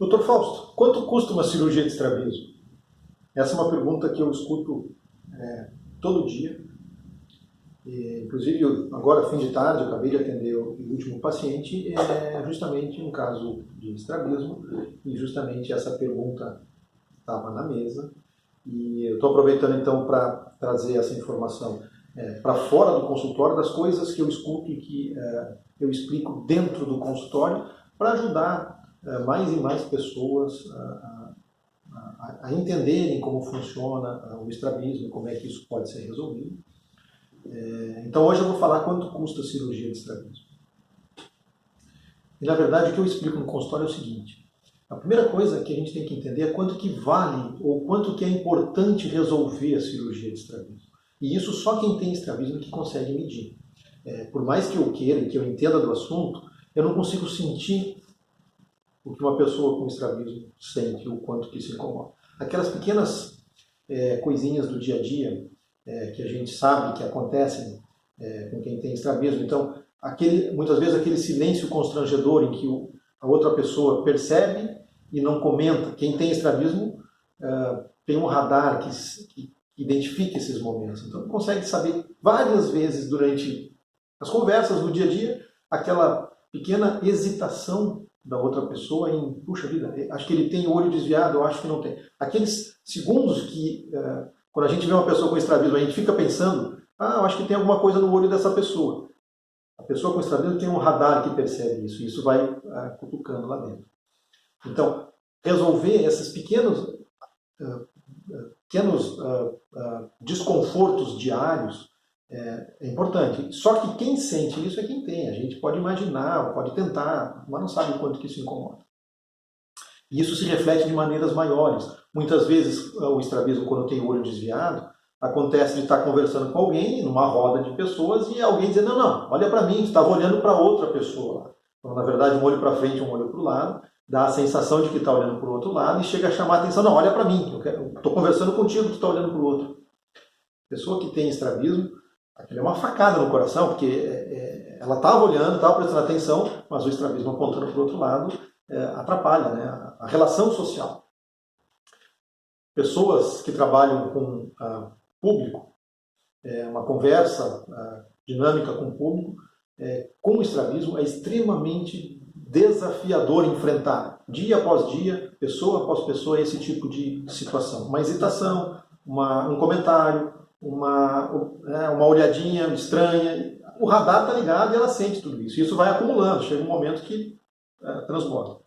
Doutor Fausto, quanto custa uma cirurgia de estrabismo? Essa é uma pergunta que eu escuto todo dia. Inclusive, agora, fim de tarde, eu acabei de atender o último paciente, justamente um caso de estrabismo, e justamente essa pergunta estava na mesa. E eu estou aproveitando, então, para trazer essa informação para fora do consultório, das coisas que eu escuto e que eu explico dentro do consultório, para ajudar mais e mais pessoas a entenderem como funciona o estrabismo, como é que isso pode ser resolvido. Então hoje eu vou falar quanto custa a cirurgia de estrabismo. E na verdade o que eu explico no consultório é o seguinte: a primeira coisa que a gente tem que entender é quanto que vale ou quanto que é importante resolver a cirurgia de estrabismo. E isso só quem tem estrabismo que consegue medir. Por mais que eu queira e que eu entenda do assunto, eu não consigo sentir o que uma pessoa com estrabismo sente, o quanto que se incomoda. Aquelas pequenas coisinhas do dia a dia que a gente sabe que acontecem com quem tem estrabismo. Então, muitas vezes aquele silêncio constrangedor em que a outra pessoa percebe e não comenta. Quem tem estrabismo tem um radar que identifica esses momentos. Então, consegue saber várias vezes durante as conversas do dia a dia aquela pequena hesitação da outra pessoa em, puxa vida, acho que ele tem o olho desviado, eu acho que não tem. Aqueles segundos que, quando a gente vê uma pessoa com estrabismo, a gente fica pensando, eu acho que tem alguma coisa no olho dessa pessoa. A pessoa com estrabismo tem um radar que percebe isso, e isso vai cutucando lá dentro. Então, resolver esses pequenos desconfortos diários é importante. Só que quem sente isso é quem tem. A gente pode imaginar, pode tentar, mas não sabe o quanto que isso incomoda. E isso se reflete de maneiras maiores. Muitas vezes o estrabismo, quando tem o olho desviado, acontece de estar conversando com alguém, numa roda de pessoas, e alguém dizer, não, olha para mim, tu estava olhando para outra pessoa. Então, na verdade, um olho para frente, um olho para o lado, dá a sensação de que está olhando para o outro lado e chega a chamar a atenção, não, olha para mim, eu estou conversando contigo, tu está olhando para o outro. Pessoa que tem estrabismo, aquilo é uma facada no coração, porque ela estava olhando, estava prestando atenção, mas o estrabismo apontando para o outro lado atrapalha, né, a relação social. Pessoas que trabalham com público, uma conversa dinâmica com o público, com estrabismo é extremamente desafiador enfrentar, dia após dia, pessoa após pessoa, esse tipo de situação. Uma hesitação, um comentário, uma olhadinha estranha. O radar está ligado e ela sente tudo isso. Isso vai acumulando, chega um momento que transborda.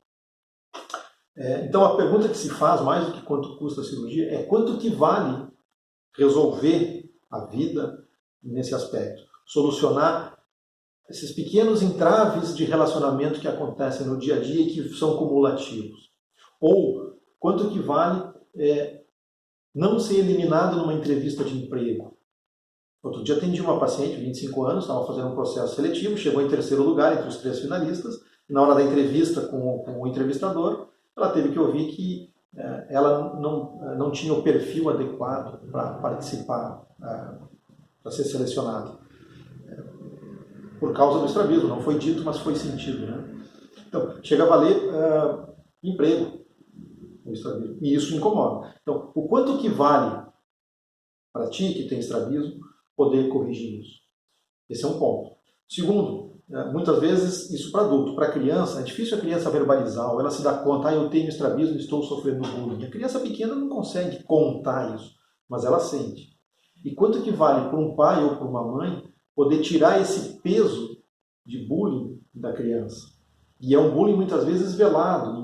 Então a pergunta que se faz, mais do que quanto custa a cirurgia, é quanto que vale resolver a vida nesse aspecto. Solucionar esses pequenos entraves de relacionamento que acontecem no dia a dia e que são cumulativos. Ou quanto que vale não ser eliminado numa entrevista de emprego. Outro dia atendi uma paciente de 25 anos, estava fazendo um processo seletivo, chegou em terceiro lugar entre os 3 finalistas, e na hora da entrevista com o entrevistador, ela teve que ouvir que ela não tinha o perfil adequado para participar, para ser selecionada. Por causa do estrabismo, não foi dito, mas foi sentido. Né? Então, chega a valer emprego, o estrabismo, e isso incomoda. Então, o quanto que vale para ti, que tem estrabismo, poder corrigir isso? Esse é um ponto. Segundo, muitas vezes, isso para adulto, para criança, é difícil a criança verbalizar, ou ela se dá conta, eu tenho estrabismo, estou sofrendo bullying. A criança pequena não consegue contar isso, mas ela sente. E quanto que vale para um pai ou para uma mãe poder tirar esse peso de bullying da criança? E é um bullying muitas vezes velado.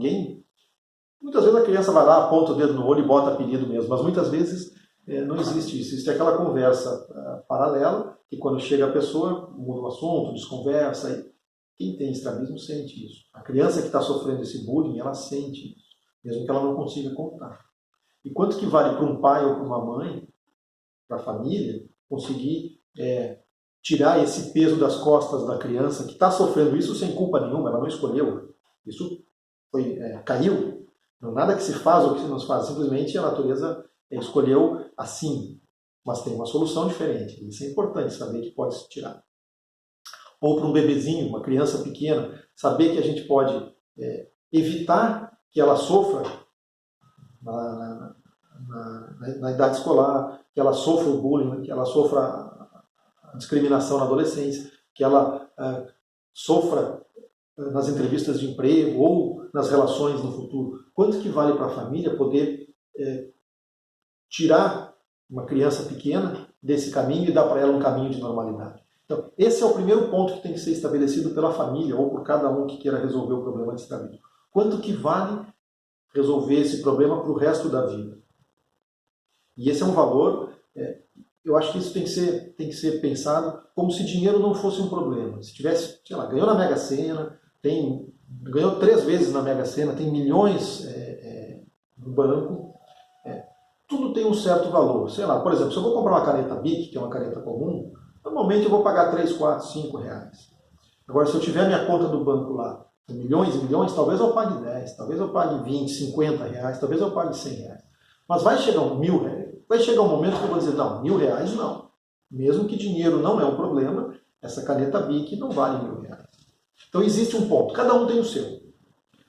Muitas vezes a criança vai lá, aponta o dedo no olho e bota apelido mesmo, mas muitas vezes não existe isso. Existe aquela conversa paralela, que quando chega a pessoa, muda o assunto, desconversa. E quem tem estrabismo sente isso. A criança que está sofrendo esse bullying, ela sente isso, mesmo que ela não consiga contar. E quanto que vale para um pai ou para uma mãe, para a família, conseguir tirar esse peso das costas da criança que está sofrendo isso sem culpa nenhuma, ela não escolheu. Isso caiu. Não nada que se faz ou que se não se faz, simplesmente a natureza escolheu assim, mas tem uma solução diferente. Isso é importante, saber que pode se tirar. Ou para um bebezinho, uma criança pequena, saber que a gente pode evitar que ela sofra na idade escolar, que ela sofra o bullying, que ela sofra a discriminação na adolescência, que ela sofra nas entrevistas de emprego ou nas relações no futuro. Quanto que vale para a família poder tirar uma criança pequena desse caminho e dar para ela um caminho de normalidade? Então, esse é o primeiro ponto que tem que ser estabelecido pela família ou por cada um que queira resolver o problema de estrabismo. Quanto que vale resolver esse problema para o resto da vida? E esse é um valor, eu acho que isso tem que ser pensado como se dinheiro não fosse um problema. Se tivesse, sei lá, ganhou na Mega Sena, ganhou 3 vezes na Mega Sena, tem milhões no banco, tudo tem um certo valor. Sei lá, por exemplo, se eu vou comprar uma caneta Bic, que é uma caneta comum, normalmente eu vou pagar 3, 4, 5 reais. Agora, se eu tiver minha conta do banco lá, milhões e milhões, talvez eu pague 10, talvez eu pague 20, 50 reais, talvez eu pague 100 reais. Mas vai chegar vai chegar um momento que eu vou dizer, não, 1.000 reais não. Mesmo que dinheiro não é um problema, essa caneta Bic não vale 1.000 reais. Então existe um ponto, cada um tem o seu.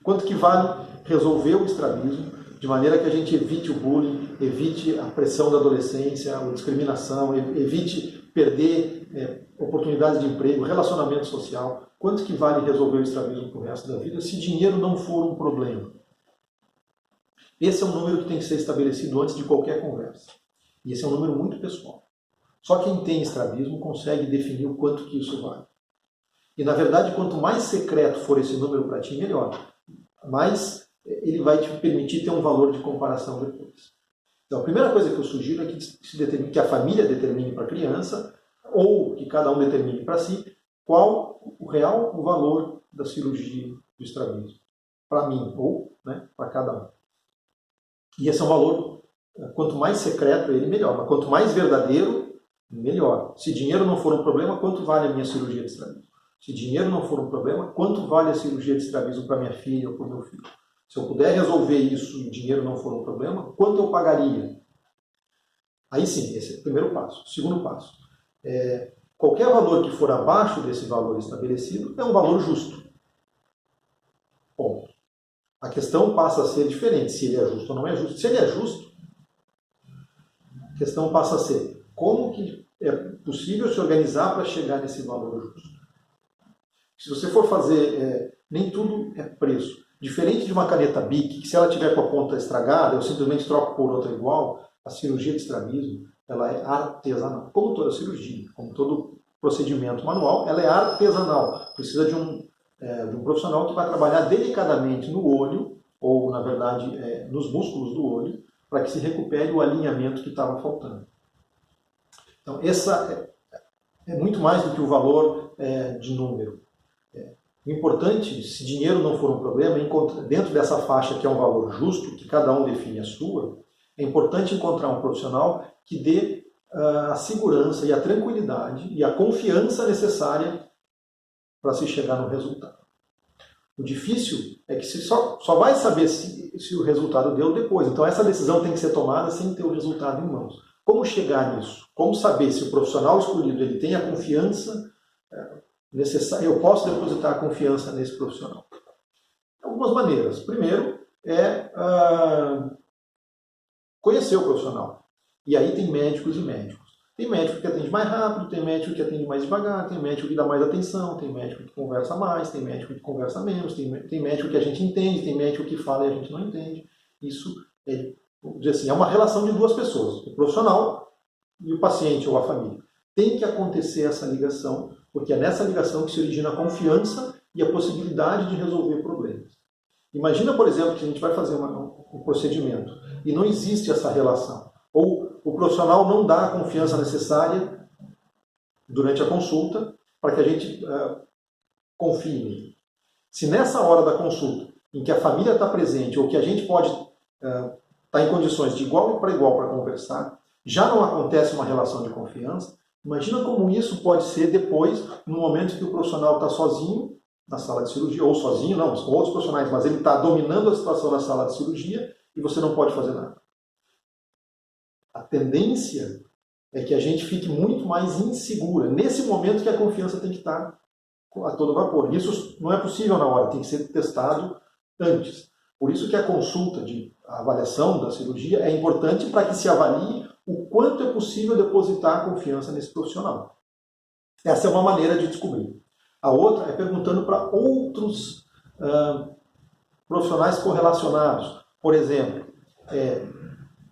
Quanto que vale resolver o estrabismo, de maneira que a gente evite o bullying, evite a pressão da adolescência, a discriminação, evite perder oportunidades de emprego, relacionamento social. Quanto que vale resolver o estrabismo para o resto da vida se dinheiro não for um problema? Esse é um número que tem que ser estabelecido antes de qualquer conversa. E esse é um número muito pessoal. Só quem tem estrabismo consegue definir o quanto que isso vale. E, na verdade, quanto mais secreto for esse número para ti, melhor. Mais ele vai te permitir ter um valor de comparação depois. Então, a primeira coisa que eu sugiro é que a família determine para a criança, ou que cada um determine para si, qual o real valor da cirurgia do estrabismo. Para mim, ou para cada um. E esse é um valor, quanto mais secreto ele, melhor. Mas quanto mais verdadeiro, melhor. Se dinheiro não for um problema, quanto vale a minha cirurgia de estrabismo? Se dinheiro não for um problema, quanto vale a cirurgia de estrabismo para minha filha ou para o meu filho? Se eu puder resolver isso e o dinheiro não for um problema, quanto eu pagaria? Aí sim, esse é o primeiro passo. O segundo passo. Qualquer valor que for abaixo desse valor estabelecido é um valor justo. Ponto. A questão passa a ser diferente, se ele é justo ou não é justo. Se ele é justo, a questão passa a ser como que é possível se organizar para chegar nesse valor justo. Se você for fazer, nem tudo é preço. Diferente de uma caneta Bic, que se ela tiver com a ponta estragada, eu simplesmente troco por outra igual, a cirurgia de estrabismo, ela é artesanal. Como toda cirurgia, como todo procedimento manual, ela é artesanal. Precisa de um profissional que vai trabalhar delicadamente no olho, ou, na verdade, nos músculos do olho, para que se recupere o alinhamento que estava faltando. Então, essa é muito mais do que o valor de número. O importante, se dinheiro não for um problema, dentro dessa faixa que é um valor justo, que cada um define a sua, é importante encontrar um profissional que dê a segurança e a tranquilidade e a confiança necessária para se chegar no resultado. O difícil é que se só vai saber se o resultado deu depois. Então essa decisão tem que ser tomada sem ter o resultado em mãos. Como chegar nisso? Como saber se o profissional escolhido ele tem a confiança necessária? Eu posso depositar a confiança nesse profissional? Algumas maneiras. Primeiro conhecer o profissional. E aí tem médicos e médicos. Tem médico que atende mais rápido, tem médico que atende mais devagar, tem médico que dá mais atenção, tem médico que conversa mais, tem médico que conversa menos, tem médico que a gente entende, tem médico que fala e a gente não entende. Isso vamos dizer assim, é uma relação de duas pessoas, o profissional e o paciente ou a família. Tem que acontecer essa ligação, porque é nessa ligação que se origina a confiança e a possibilidade de resolver problemas. Imagina, por exemplo, que a gente vai fazer um procedimento e não existe essa relação. Ou o profissional não dá a confiança necessária durante a consulta para que a gente confie nele. Se nessa hora da consulta, em que a família está presente, ou que a gente pode estar em condições de igual para igual para conversar, já não acontece uma relação de confiança, imagina como isso pode ser depois, no momento que o profissional está sozinho na sala de cirurgia, ou sozinho, não, com outros profissionais, mas ele está dominando a situação na sala de cirurgia e você não pode fazer nada. A tendência é que a gente fique muito mais insegura. Nesse momento que a confiança tem que estar a todo vapor. Isso não é possível na hora, tem que ser testado antes. Por isso que a consulta, a avaliação da cirurgia é importante para que se avalie o quanto é possível depositar confiança nesse profissional. Essa é uma maneira de descobrir. A outra é perguntando para outros profissionais correlacionados. Por exemplo,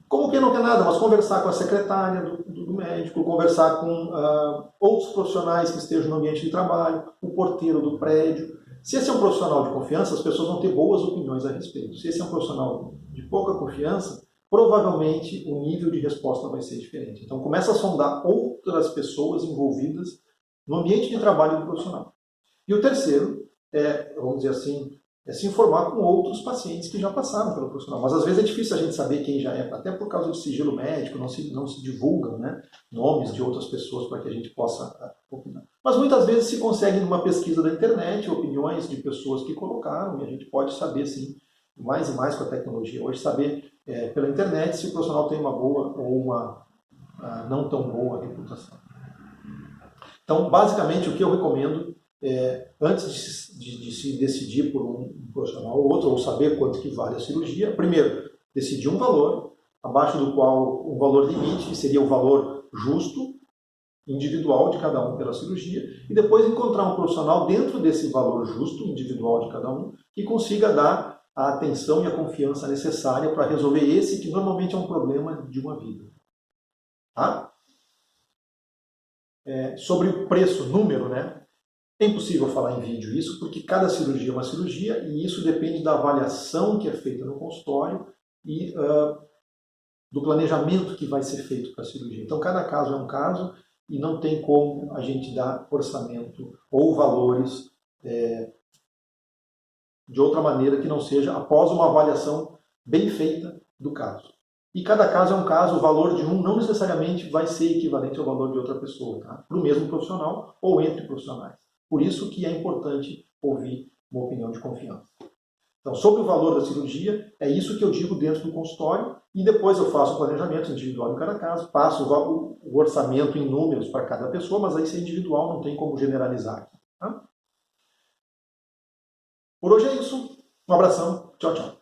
como quem não quer nada, mas conversar com a secretária do médico, conversar com outros profissionais que estejam no ambiente de trabalho, o porteiro do prédio. Se esse é um profissional de confiança, as pessoas vão ter boas opiniões a respeito. Se esse é um profissional de pouca confiança, provavelmente o nível de resposta vai ser diferente. Então começa a sondar outras pessoas envolvidas no ambiente de trabalho do profissional. E o terceiro vamos dizer assim, se informar com outros pacientes que já passaram pelo profissional. Mas às vezes é difícil a gente saber quem já é, até por causa do sigilo médico, não se divulgam, né, nomes de outras pessoas para que a gente possa opinar. Mas muitas vezes se consegue numa pesquisa da internet, opiniões de pessoas que colocaram, e a gente pode saber, sim, mais e mais com a tecnologia hoje, saber pela internet se o profissional tem uma boa ou uma não tão boa reputação. Então, basicamente, o que eu recomendo antes de se decidir por um profissional ou outro, ou saber quanto que vale a cirurgia, primeiro, decidir um valor, abaixo do qual um valor limite seria o valor justo, individual de cada um pela cirurgia, e depois encontrar um profissional dentro desse valor justo, individual de cada um, que consiga dar a atenção e a confiança necessária para resolver esse que normalmente é um problema de uma vida. Tá? Sobre o preço, número, né? É impossível falar em vídeo isso, porque cada cirurgia é uma cirurgia e isso depende da avaliação que é feita no consultório e do planejamento que vai ser feito para a cirurgia. Então, cada caso é um caso e não tem como a gente dar orçamento ou valores de outra maneira que não seja após uma avaliação bem feita do caso. E cada caso é um caso, o valor de um não necessariamente vai ser equivalente ao valor de outra pessoa, tá? Para o mesmo profissional ou entre profissionais. Por isso que é importante ouvir uma opinião de confiança. Então, sobre o valor da cirurgia, é isso que eu digo dentro do consultório e depois eu faço o planejamento individual em cada caso, passo o orçamento em números para cada pessoa, mas aí isso é individual, não tem como generalizar. Tá? Por hoje é isso. Um abração. Tchau, tchau.